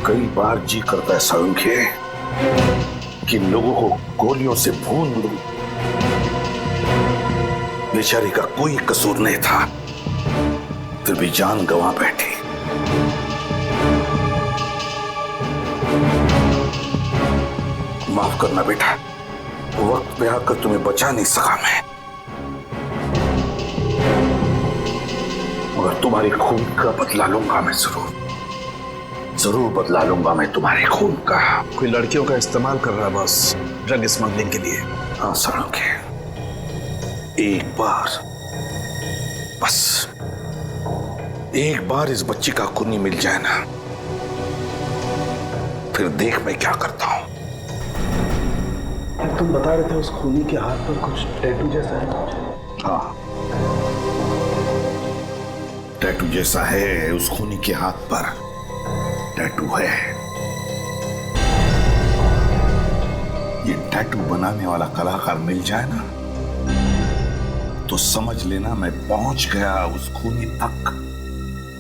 कई बार जी करता है संख्य कि लोगों को गोलियों से भून दूं। बेचारी का कोई कसूर नहीं था, फिर भी जान गंवा बैठी। माफ करना बेटा, वक्त पे आकर तुम्हें बचा नहीं सका मैं, मगर तुम्हारे खून का बदला लूंगा मैं, जरूर बदला लूंगा मैं तुम्हारे खून का। कोई लड़कियों का इस्तेमाल कर रहा है बस, ड्रग स्मगलिंग के लिए। हाँ सारंगी, एक बार, बस एक बार इस बच्ची का खूनी मिल जाए ना, फिर देख मैं क्या करता हूं। तुम बता रहे थे उस खूनी के हाथ पर कुछ टैटू जैसा है। हाँ, टैटू जैसा है, उस खूनी के हाथ पर टैटू है। ये टैटू बनाने वाला कलाकार मिल जाए ना, तो समझ लेना मैं पहुंच गया उस खूनी तक,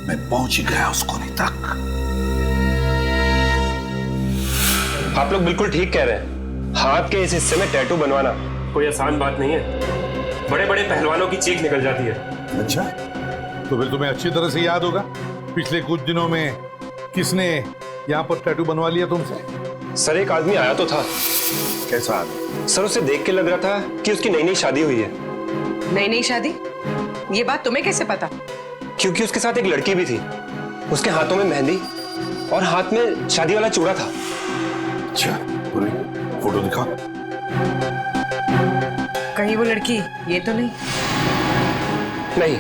मैं पहुंच ही गया उस खूनी तक। आप लोग बिल्कुल ठीक कह रहे हैं। हाथ के इस हिस्से में टैटू बनवाना कोई आसान बात नहीं है। बड़े बड़े पहलवानों की चीख निकल जाती है। अच्छा, तो फिर तुम्हें अच्छी तरह से याद होगा पिछले कुछ दिनों में किसने यहाँ पर टैटू बनवा लिया तुमसे? सर, एक आदमी आया तो था। कैसा आदमी? सर, उसे देख के लग रहा था कि उसकी नई नई शादी हुई है। नई नई शादी? ये बात तुम्हें कैसे पता? क्योंकि उसके साथ एक लड़की भी थी। उसके हाथों में मेहंदी और हाथ में शादी वाला चूड़ा था। अच्छा, पूरी फोटो दिखा। कहीं वो लड़की ये तो नहीं? नहीं,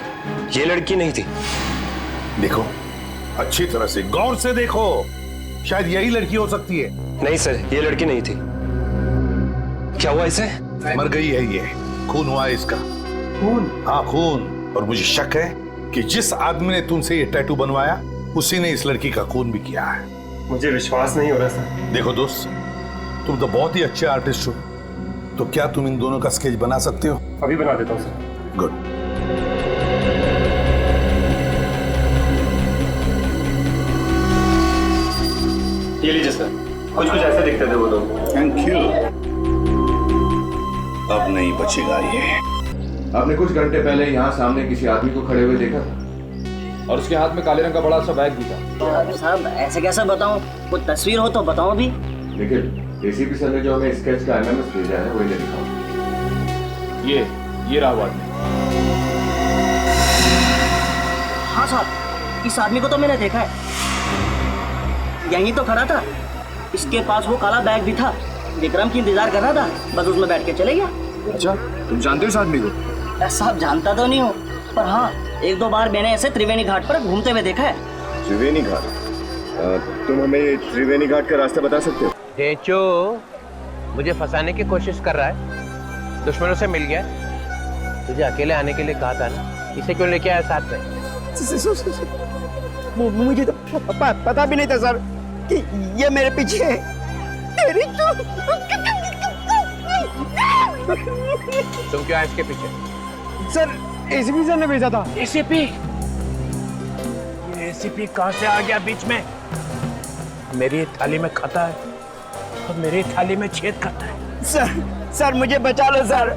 ये लड़की नहीं थी। देखो, अच्छी तरह से गौर से देखो, शायद यही लड़की हो सकती है। नहीं सर, ये लड़की नहीं थी। क्या हुआ इसे? मर गई है ये, खून हुआ है इसका। खून? हाँ, खून। और मुझे शक है कि जिस आदमी ने तुमसे ये टैटू बनवाया उसी ने इस लड़की का खून भी किया है। मुझे विश्वास नहीं हो रहा सर। देखो दोस्त, तुम तो बहुत ही अच्छे आर्टिस्ट हो, तो क्या तुम इन दोनों का स्केच बना सकते हो? अभी बना देता हूँ सर। गुड। ये लीजिए सर, कुछ कुछ ऐसे दिखते थे वो लोग। Thank you. अब नहीं बचेगा ये। आपने कुछ घंटे पहले यहाँ सामने किसी आदमी को खड़े हुए देखा था और उसके हाथ में काले रंग का बड़ा सा बैग भी था। साहब ऐसे कैसे बताऊं? कोई तस्वीर हो तो बताओ अभी। लेकिन एसीपी सर ने जो हमें स्केच का एमएमएस भेजा है वही दिखाओ। ये रहा वो आदमी। हाँ साहब, इस आदमी को तो मैंने देखा है, यहीं तो खड़ा था। इसके पास वो काला बैग भी था। विक्रम की इंतजार कर रहा था, बस उसमें बैठ के चले गया। अच्छा, तुम जानते हो इस आदमी को? साहब जानता तो नहीं हूँ, पर हाँ एक दो बार मैंने ऐसे त्रिवेणी घाट पर घूमते हुए देखा है। त्रिवेणी घाट? तुम हमें त्रिवेणी घाट का रास्ता बता सकते हो? ढेंचो मुझे फंसाने की कोशिश कर रहा है। दुश्मनों से मिल गया। तुझे अकेले आने के लिए कहा था ना, इसे क्यों लेके आया साथ में? मुझे तो पता भी नहीं था सर कि ये मेरे पीछे है। तेरी तो तुम क्यों आए इसके पीछे? सर एसीपी सर ने भेजा था। एसीपी? ये एसीपी कहां से आ गया बीच में? मेरी थाली में खाता है और मेरी थाली में छेद करता है। सर मुझे बचा लो सर,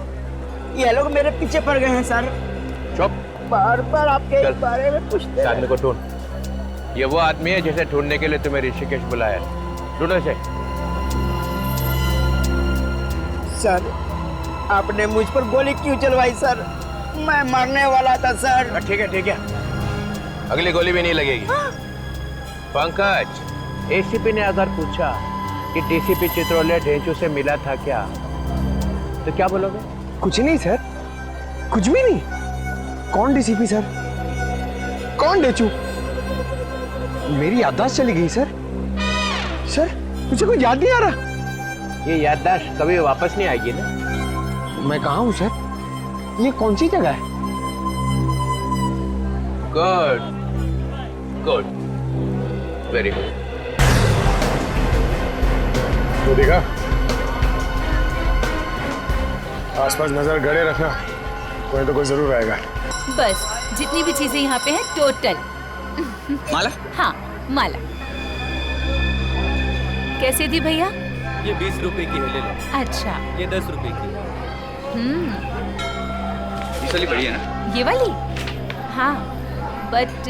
ये लोग मेरे पीछे पड़ गए हैं सर। चुप। बार बार आपके बारे में पूछते हैं। आदमी को ढूंढ। ये वो आदमी है जिसे ढूंढने के लिए तुम्हें ऋषिकेश बुलाया। ढूंढो इसे। सर आपने मुझ पर गोली क्यों चलवाई सर? मैं मरने वाला था सर। ठीक है, अगली गोली भी नहीं लगेगी। पंकज, एसीपी ने अगर पूछा कि डीसीपी चित्रोले ढेंचू से मिला था क्या, तो क्या बोलोगे? कुछ नहीं सर, कुछ भी नहीं। कौन डीसीपी सर? कौन ढेंचू? मेरी याददाश्त चली गई सर। सर मुझे कुछ याद नहीं आ रहा। ये याददाश्त कभी वापस नहीं आएगी ना। मैं कहाँ हूँ सर? ये कौन सी जगह है? Good, very good. तो देखा, आसपास नजर गड़े रखना, कोई तो कोई जरूर आएगा। बस जितनी भी चीजें यहाँ पे हैं टोटल। माला? हाँ माला। कैसे दी भैया? ये 20 रुपए की है, ले लो। अच्छा। ये 10 रुपए की है। इस वाली बढ़िया ना? ये वाली? हाँ, बट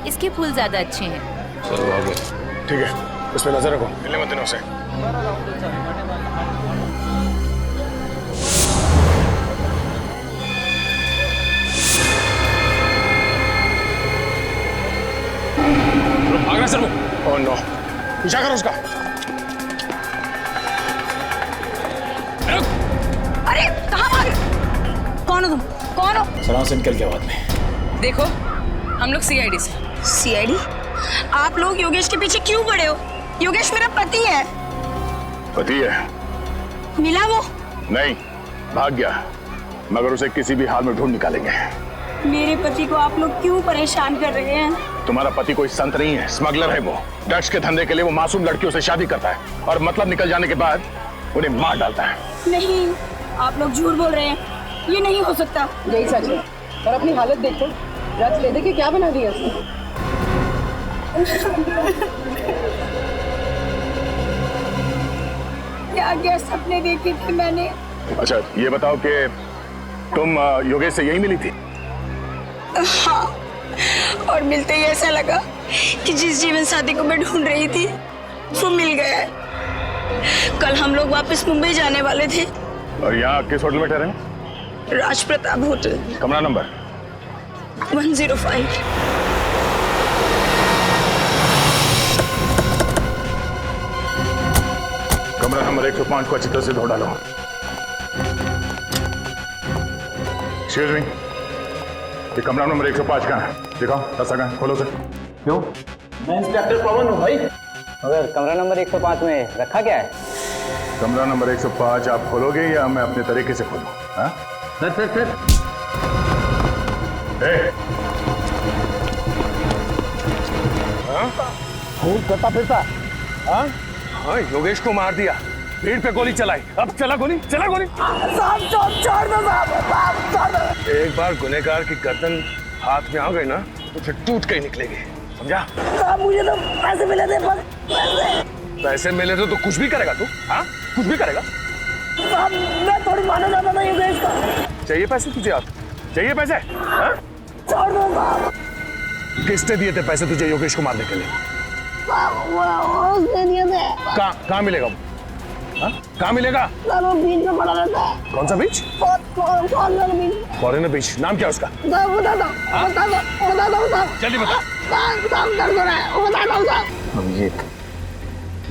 इसके फूल ज्यादा अच्छे हैं। चलो आ गए। ठीक है, उस पर नजर रखो, मिलने मत देना उसे। भाग रहा सर वो। ओह नो, पीछा करो उसका। अरे कहाँ भाग? कौन हो तुम? कौन हो? सलाम से निकल के बाद में। देखो, हम लोग सीआईडी से। सीआईडी? आप लोग योगेश के पीछे क्यों पड़े हो? योगेश मेरा पति है। पति है? मिला वो? नहीं, भाग गया, मगर उसे किसी भी हाल में ढूंढ निकालेंगे। मेरे पति को आप लोग क्यों परेशान कर रहे हैं? तुम्हारा पति कोई संत नहीं है, स्मगलर है वो। ड्रग्स के धंधे के लिए वो मासूम लड़कियों से शादी करता है और मतलब निकल जाने के बाद उन्हें मार डालता है। नहीं, आप लोग झूठ बोल रहे हैं, ये नहीं हो सकता। यही सच है, और अपनी हालत देखो, ड्रग्स ले दे के क्या बना दिया उसने। क्या क्या सपने देखे थे मैंने। अच्छा ये बताओ कि तुम योगेश से यही मिली थी? हाँ, और मिलते ही ऐसा लगा कि जिस जीवन साथी को मैं ढूंढ रही थी वो मिल गया है। कल हम लोग वापस मुंबई जाने वाले थे। और यहाँ किस होटल में ठहरे? राज प्रताप होटल, कमरा नंबर 105। कमरा नंबर 105 को अच्छी तरह से धो डालो। एक्सक्यूज मी, ये कमरा नंबर 105 कहाँ है? दिखाओ, दस्ता कहाँ है? खोलो सर। क्यों? मैं इंस्पेक्टर पवन हूँ भाई। मगर कमरा नंबर 105 में रखा क्या है? कमरा नंबर 105 आप खोलोगे या मैं अपने तरीके से खोलूं? हाँ? सर। खून करता फिरता। हाँ? हाँ, योगेश को मार दिया, भीड़ पे गोली चलाई, अब चला गोली। एक बार गुनहगार की गर्दन हाथ में आ गई ना तो फिर टूट के ही निकलेगी, समझा? मुझे तो पैसे मिले थे, बस पैसे मिले तो कुछ भी करेगा तू? हाँ, कुछ भी करेगा? मैं थोड़ी माना जाता था योगेश का। चाहिए पैसे तुझे? आप चाहिए पैसे? हाँ? छोड़ दो साहब। किसने दिए थे पैसे तुझे योगेश को मारने के लिए? उसने दिए थे। कहाँ मिलेगा वो? हाँ? कहाँ मिलेगा? वो बीच में पड़ा रहता है। कौन सा बीच? फॉरेनर बीच। नाम क्या है उसका? जल्दी बता। अभिजीत,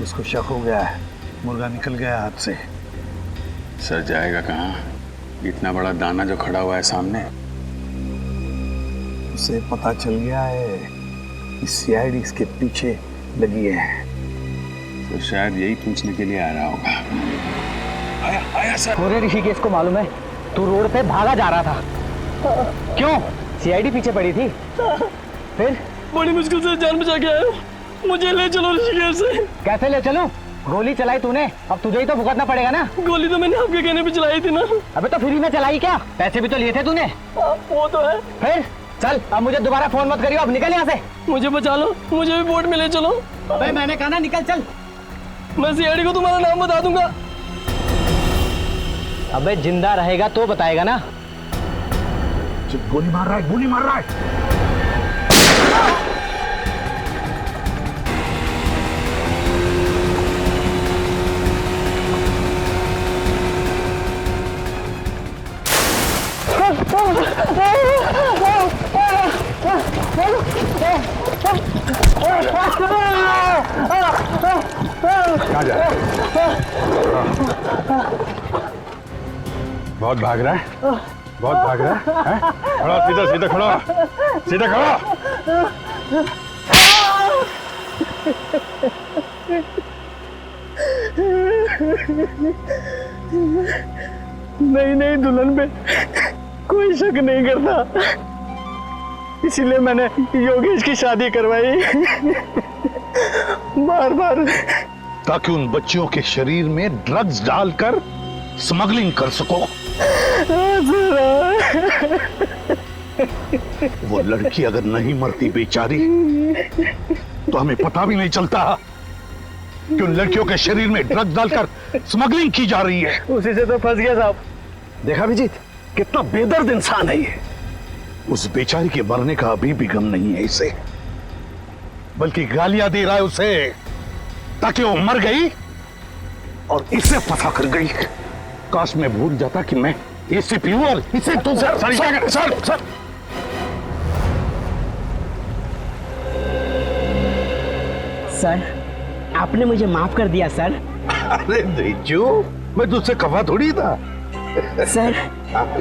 उसको शक हो गया है, मुर्गा निकल गया हाथ से। सर जाएगा कहाँ? इतना बड़ा दाना जो खड़ा हुआ है सामने। उसे पता चल गया है कि सीआईडी इसके पीछे लगी है, तो शायद यही पूछने के लिए आ रहा होगा। आया सर। पूरे ऋषिकेश को मालूम है तू रोड पे भागा जा रहा था। क्यों? सीआईडी पीछे पड़ी थी। फिर बड़ी मुश्किल से जान बचा के आया, मुझे ले चलो ऋषिकेश से। कैसे ले चलूं? गोली चलाई तूने, अब तुझे ही तो भुगतना पड़ेगा ना। गोली तो मैंने आपके कहने पे चलाई थी ना। अबे तो फ्री में चलाई क्या? पैसे भी तो लिए थे तूने। वो तो है। फिर चल, अब मुझे दोबारा फोन मत करियो, अब निकल यहाँ से। मुझे बचा लो, मुझे भी बोट में ले चलो। अबे मैंने कहा ना निकल, चल। मैं सीआईडी को तुम्हारा नाम बता दूंगा। अबे जिंदा रहेगा तो बताएगा ना। गोली मार रहा है, गोली मार रहा है। कहाँ जा रहा है? बहुत भाग रहा है, बहुत भाग रहा है। खड़ा, सीधा सीधा खड़ा, सीधा खड़ा। नहीं दुल्हन पे कोई शक नहीं करता, इसीलिए मैंने योगेश की शादी करवाई। बार बार ताकि उन बच्चियों के शरीर में ड्रग्स डालकर स्मगलिंग कर सको। वो लड़की अगर नहीं मरती बेचारी तो हमें पता भी नहीं चलता कि उन लड़कियों के शरीर में ड्रग डालकर स्मगलिंग की जा रही है। उसी से तो फंस गया साहब। देखा अभिजीत, कितना बेदर्द इंसान है ये। उस बेचारी के मरने का अभी भी गम नहीं है इसे, बल्कि गालियां दे रहा है उसे ताकि वो मर गई और इसे फंसा कर गई। काश मैं भूल जाता कि मैं एसीपी हूं और इसे तो सर सर, आपने मुझे माफ कर दिया सर। अरे देजू, मैं तुझसे खफा थोड़ी था। सर,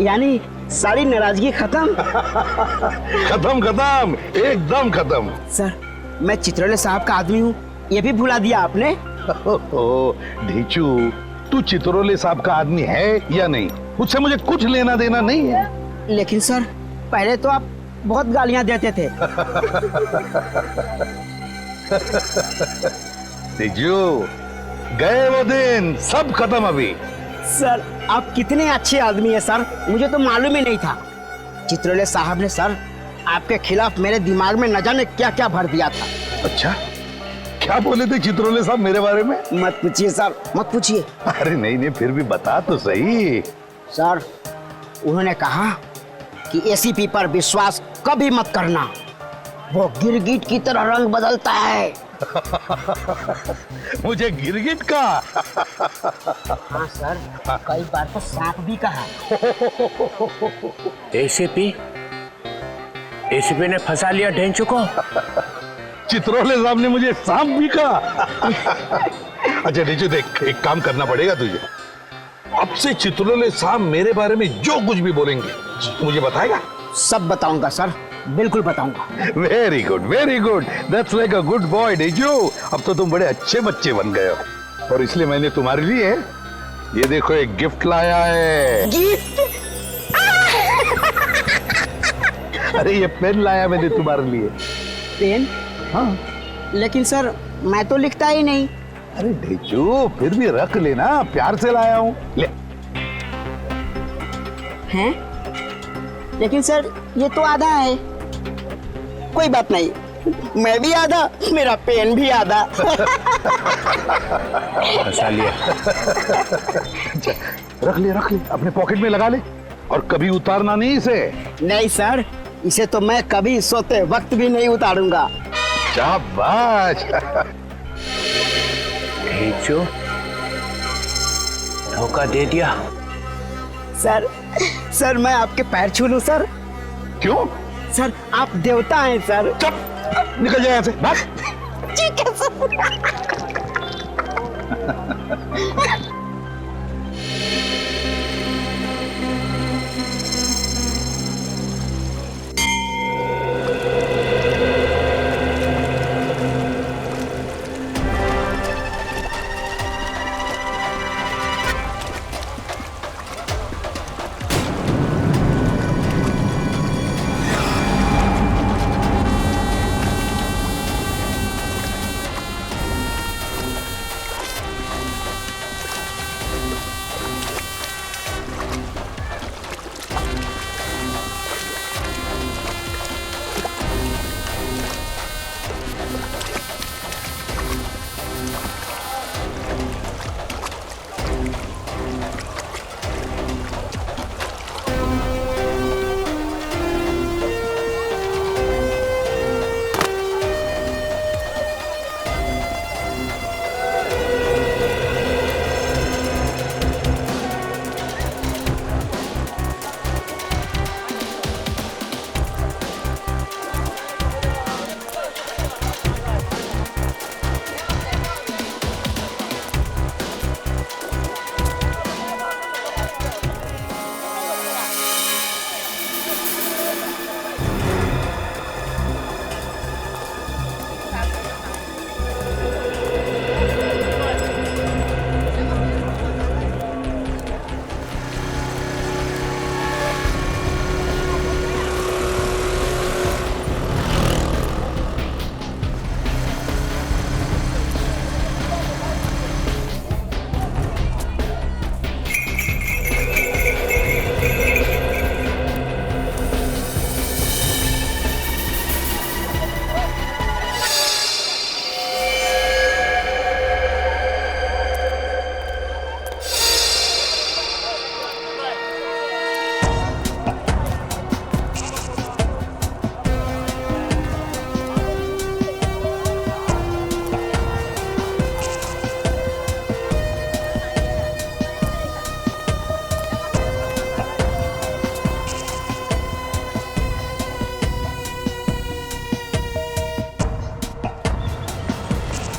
यानी सारी नाराजगी खत्म। खत्म एकदम खत्म। सर, मैं चित्रोले साहब का आदमी हूँ, ये भी भुला दिया आपने। ढीचू, तू चित्रोले साहब का आदमी है या नहीं, उससे मुझे कुछ लेना देना नहीं है। लेकिन सर, पहले तो आप बहुत गालियां देते थे। ढीचू, गए वो दिन, सब खत्म अभी। सर, आप कितने अच्छे आदमी हैं सर, मुझे तो मालूम ही नहीं था। चित्रोले साहब ने सर आपके खिलाफ मेरे दिमाग में न जाने क्या क्या भर दिया था। अच्छा, क्या बोले थे चित्रोले साहब मेरे बारे में? मत पूछिए सर, मत पूछिए। अरे नहीं, फिर भी बता तो सही। सर, उन्होंने कहा कि एसीपी पर विश्वास कभी मत करना, वो गिरगिट की तरह रंग बदलता है। मुझे गिरगिट का? हाँ सर, कई बार तो सांप भी कहा। एसीपी ने फंसा लिया ढेंचू को। चित्रोले साहब ने मुझे सांप भी कहा। अच्छा ढेंचू, देख, एक काम करना पड़ेगा तुझे। अब से चित्रोले साहब मेरे बारे में जो कुछ भी बोलेंगे तू मुझे बताएगा? सब बताऊंगा सर, बिल्कुल बताऊंगा। Very good, that's like a good boy Dhenchu. अब तो तुम बड़े अच्छे बच्चे बन गए हो, और इसलिए मैंने तुम्हारे लिए ये देखो एक गिफ्ट लाया है। गिफ्ट? अरे ये पेन लाया मैंने तुम्हारे लिए। पेन? हाँ। लेकिन सर, मैं तो लिखता ही नहीं। अरे ढेंचू, फिर भी रख लेना, प्यार से लाया हूँ, ले। हैं? लेकिन सर, ये तो आधा है। कोई बात नहीं, मैं भी आधा, मेरा पेन भी आधा। फंसा लिया। अच्छा, रख ले, अपने पॉकेट में लगा ले, और कभी उतारना नहीं इसे। नहीं सर, इसे तो मैं कभी सोते वक्त भी नहीं उतारूंगा। शाबाश। ढेंचू, धोखा दे दिया। सर, मैं आपके पैर छू लूं सर? क्यों? सर, आप देवता हैं सर। चुप, निकल जाए यहाँ से, भाग। ठीक है सर।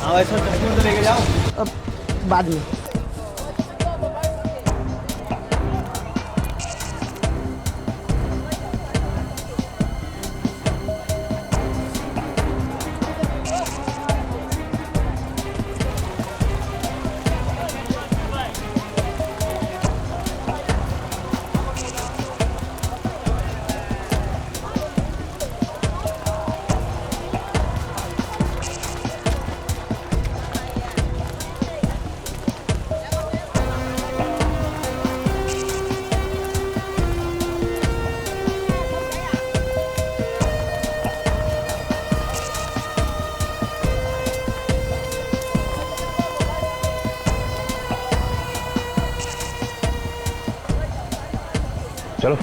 हाँ ऐसा तो लेके जाओ। बाद में। चलो।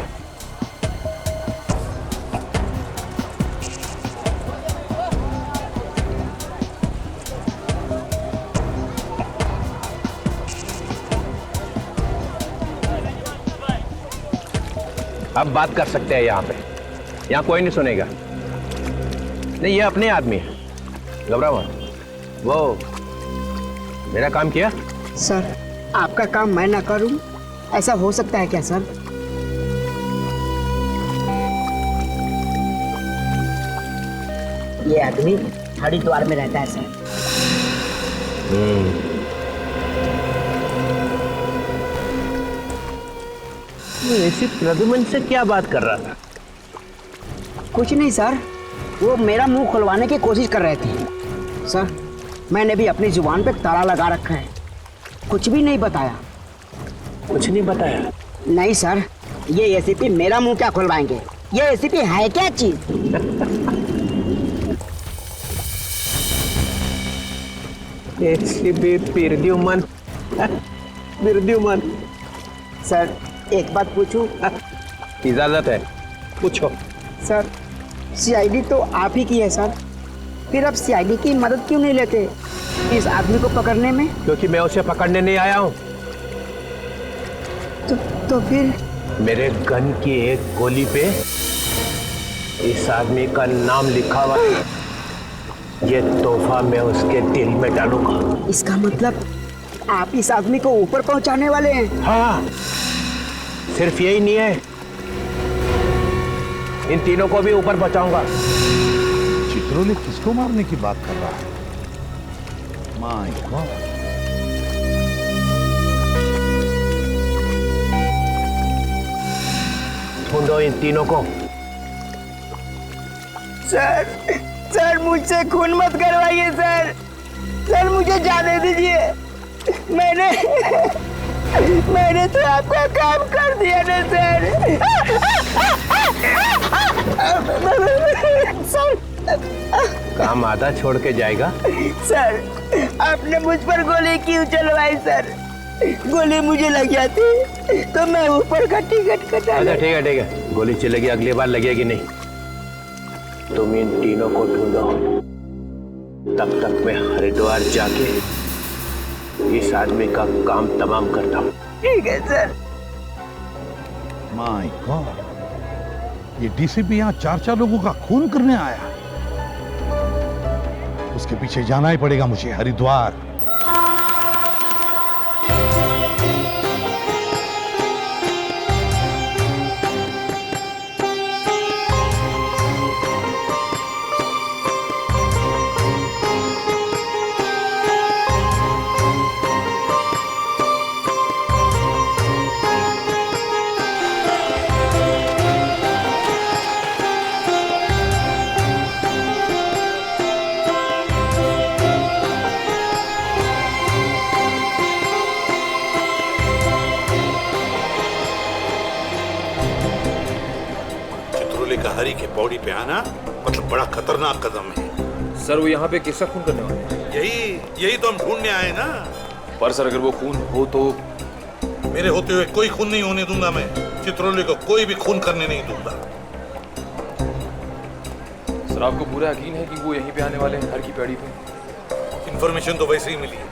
अब बात कर सकते हैं यहाँ पे, यहाँ कोई नहीं सुनेगा। नहीं, ये अपने आदमी है, घबराओ मत। वो मेरा काम किया। सर आपका काम मैं ना करूं, ऐसा हो सकता है क्या सर? ये आदमी हरिद्वार में रहता है सर। ऐसी प्रद्युमन से क्या बात कर रहा था? कुछ नहीं सर, वो मेरा मुंह खुलवाने की कोशिश कर रहे थे। सर मैंने भी अपनी जुबान पे ताला लगा रखा है, कुछ भी नहीं बताया। कुछ नहीं बताया? नहीं सर, ये एसीपी मेरा मुंह क्या खुलवाएंगे? ये एसीपी है क्या चीज? एसीपी प्रद्युमन। प्रद्युमन। सर एक बात पूछूं? इजाजत है, पूछो। सर सीआईडी तो आप ही की है सर, फिर आप सीआईडी की मदद क्यों नहीं लेते इस आदमी को पकड़ने में? क्योंकि मैं उसे पकड़ने नहीं आया हूँ। तो फिर? मेरे गन की एक गोली पे इस आदमी का नाम लिखा हुआ है, ये तोहफा मैं उसके दिल में डालूंगा। इसका मतलब आप इस आदमी को ऊपर पहुंचाने वाले हैं? हाँ, सिर्फ यही नहीं है, इन तीनों को भी ऊपर पहुंचाऊंगा। चित्रोले किसको मारने की बात कर रहा है? My God. ढूंढो इन तीनों को। सर मुझसे खून मत करवाइए सर। सर मुझे जाने दीजिए। मैंने तो आपका काम कर दिया ना सर। काम आधा छोड़ के जाएगा? सर आपने मुझ पर गोली क्यों चलवाई सर? गोली मुझे लग जाती तो मैं ऊपर का टिकट कटा। अच्छा ठीक है, गोली चलेगी, अगली बार लगेगी नहीं। तुम इन तीनों को ढूंढो, तब तक मैं हरिद्वार जाके इस आदमी का काम तमाम करता हूँ। ठीक है सर। माय गॉड, ये डीसीपी यहाँ चार लोगों का खून करने आया। उसके पीछे जाना ही पड़ेगा मुझे, हरिद्वार। हरी के पौड़ी पे आना मतलब बड़ा खतरनाक कदम है। सर वो यहाँ पे किसका खून करने वाले हैं? यही तो हम ढूंढने आए ना। पर सर अगर वो खून हो तो? मेरे होते हुए कोई खून नहीं होने दूंगा मैं। चित्रोले को कोई भी खून करने नहीं दूंगा। सर आपको पूरा यकीन है कि वो यहीं पे आने वाले हैं, हर की पैड़ी पे? इंफॉर्मेशन तो वैसे ही मिली है।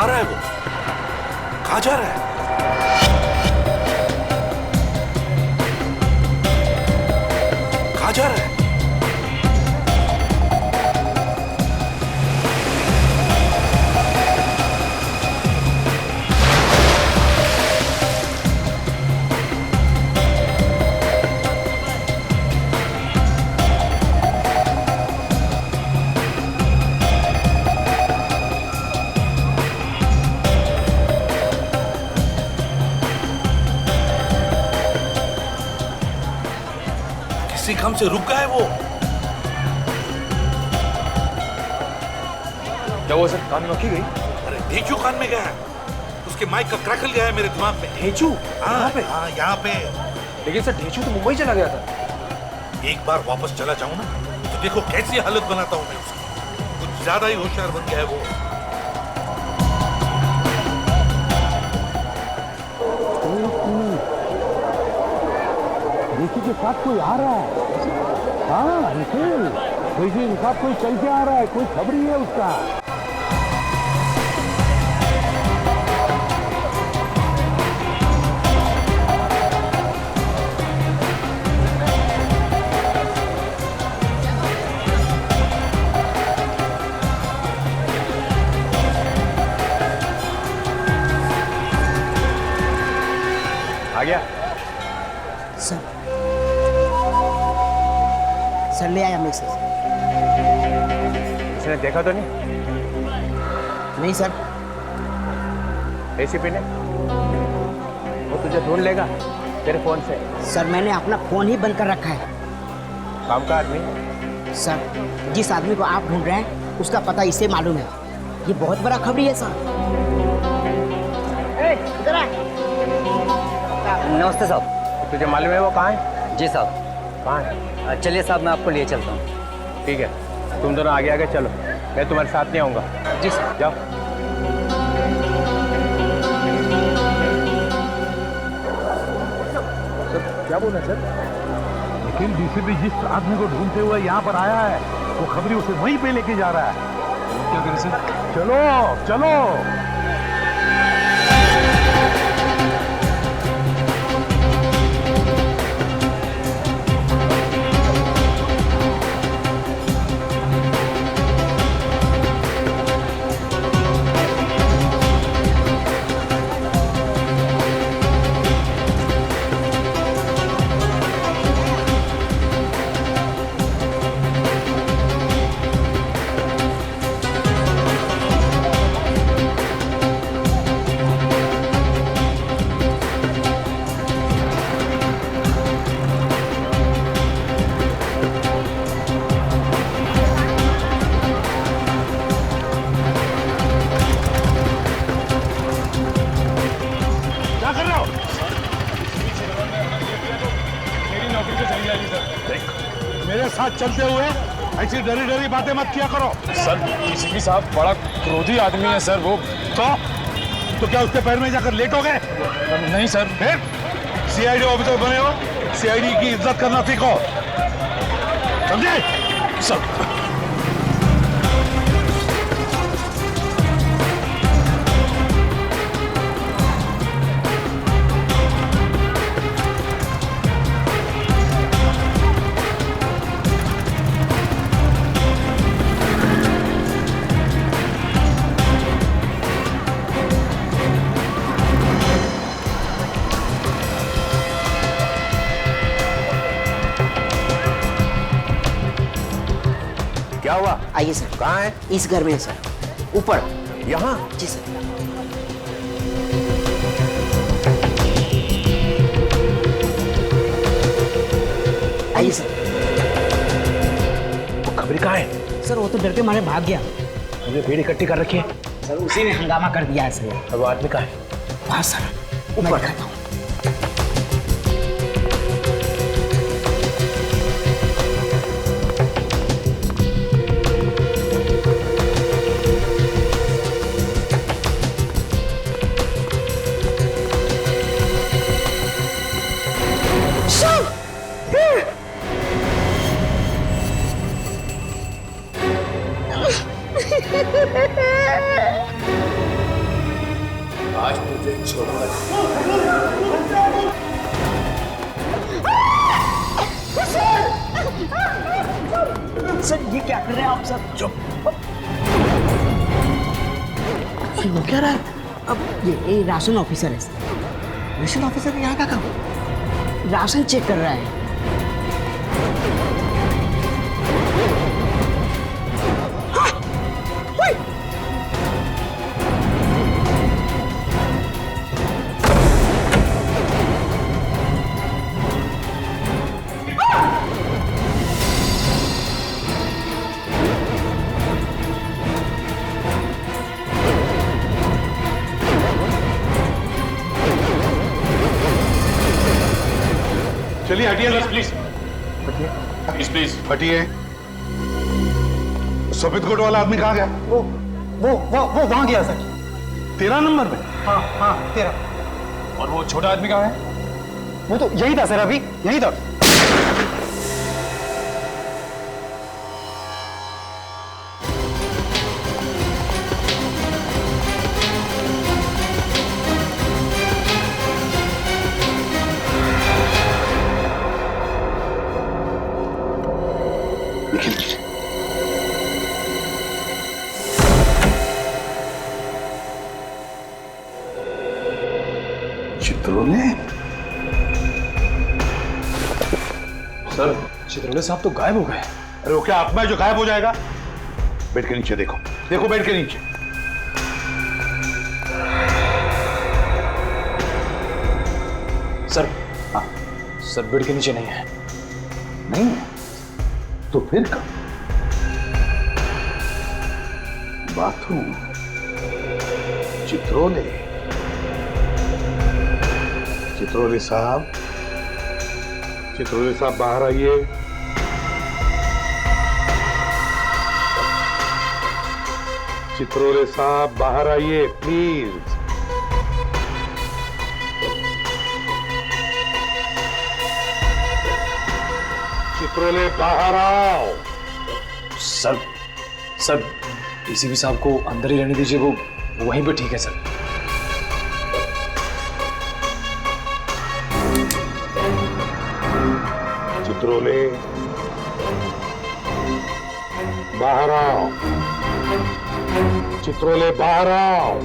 कहाँ रहा है वो? कहाँ जा रहा है? कहाँ जा रहा है? किसी काम से रुक गया है वो। क्या हुआ सर, कान में मक्खी गई? अरे ढेंचू कान में गया है, उसके माइक का क्रैकल गया है मेरे दिमाग में। ढेंचू? हाँ पे, हाँ यहाँ पे। लेकिन सर ढेंचू तो मुंबई चला गया था। एक बार वापस चला जाऊं ना तो देखो कैसी हालत बनाता हूं मैं उसकी। कुछ ज्यादा ही होशियार बन गया है वो। ऋषि के साथ कोई आ रहा है। हाँ निखिल, ऋषि के साथ कोई चल के आ रहा है, कोई खबरी है उसका। आ गया? सर ले आया मैसेज। इसने देखा तो नहीं? नहीं सर। एसीपी ने? वो तुझे ढूंढ लेगा तेरे फोन से। सर मैंने अपना फोन ही बंद कर रखा है। काम का आदमी? सर जिस आदमी को आप ढूंढ रहे हैं उसका पता इसे मालूम है। ये बहुत बड़ा खबरी है सर। इधर आ। नमस्ते साहब। तुझे मालूम है वो कहाँ है? जी साहब। कहाँ है? चलिए साहब, मैं आपको लिए चलता हूँ। ठीक है, तुम दोनों आगे आगे चलो, मैं तुम्हारे साथ नहीं आऊँगा। जी सर। जाओ। सर क्या बोला सर? लेकिन डीसीपी जिस आदमी को ढूंढते हुए यहाँ पर आया है वो खबरी उसे वहीं पे लेके जा रहा है। क्या करें सर? चलो चलो। मेरे साथ चलते हुए ऐसी डरी डरी बातें मत किया करो। सर डीसीपी साहब बड़ा क्रोधी आदमी है सर वो। तो क्या उसके पैर में जाकर लेटोगे? नहीं सर। फिर सीआईडी ऑफिसर बने हो, सीआईडी की इज्जत करना सीखो, समझे? सर क्या हुआ? आइए सर। कहाँ है? इस घर में है सर, ऊपर। यहाँ? जी सर। आइए सर। वो खबरी कहाँ है? सर वो तो डर के मारे भाग गया। हमने भीड़ इकट्ठी कर रखी है सर, उसी ने हंगामा कर दिया है सर। अब वो आदमी कहाँ है? वहाँ सर ऊपर खाता हूँ। तुझे छोड़ूंगा नहीं। सर ये क्या कर रहे हैं आप सर? चुप। वो क्या रहा है? अब ये राशन ऑफिसर है सर। राशन ऑफिसर यहाँ का काम? राशन चेक कर रहा है। चलिए हटिए सर, प्लीज प्लीज प्लीज हटिए। सफेद कोट वाला आदमी कहाँ गया? वो वहां गया सर। 13 नंबर में? हाँ 13। और वो छोटा आदमी कहाँ है? वो तो यही था सर, अभी यही था। चित्रोले? सर चित्रोले साहब तो गायब हो गए। अरे वो क्या आत्मा है जो गायब हो जाएगा? बेड के नीचे देखो, देखो बेड के नीचे। सर हाँ, सर बेड के नीचे नहीं है। नहीं है तो फिर कब? बाथरूम? चित्रोले? चित्रोले साहब, चित्रोले साहब बाहर आइए। चित्रोले साहब बाहर आइए प्लीज। चित्रोले बाहर आओ। सर डीसीपी साहब को अंदर ही रहने दीजिए, वो वहीं पे ठीक है सर। चित्रोले बाहर आओ। चित्रोले बाहर आओ।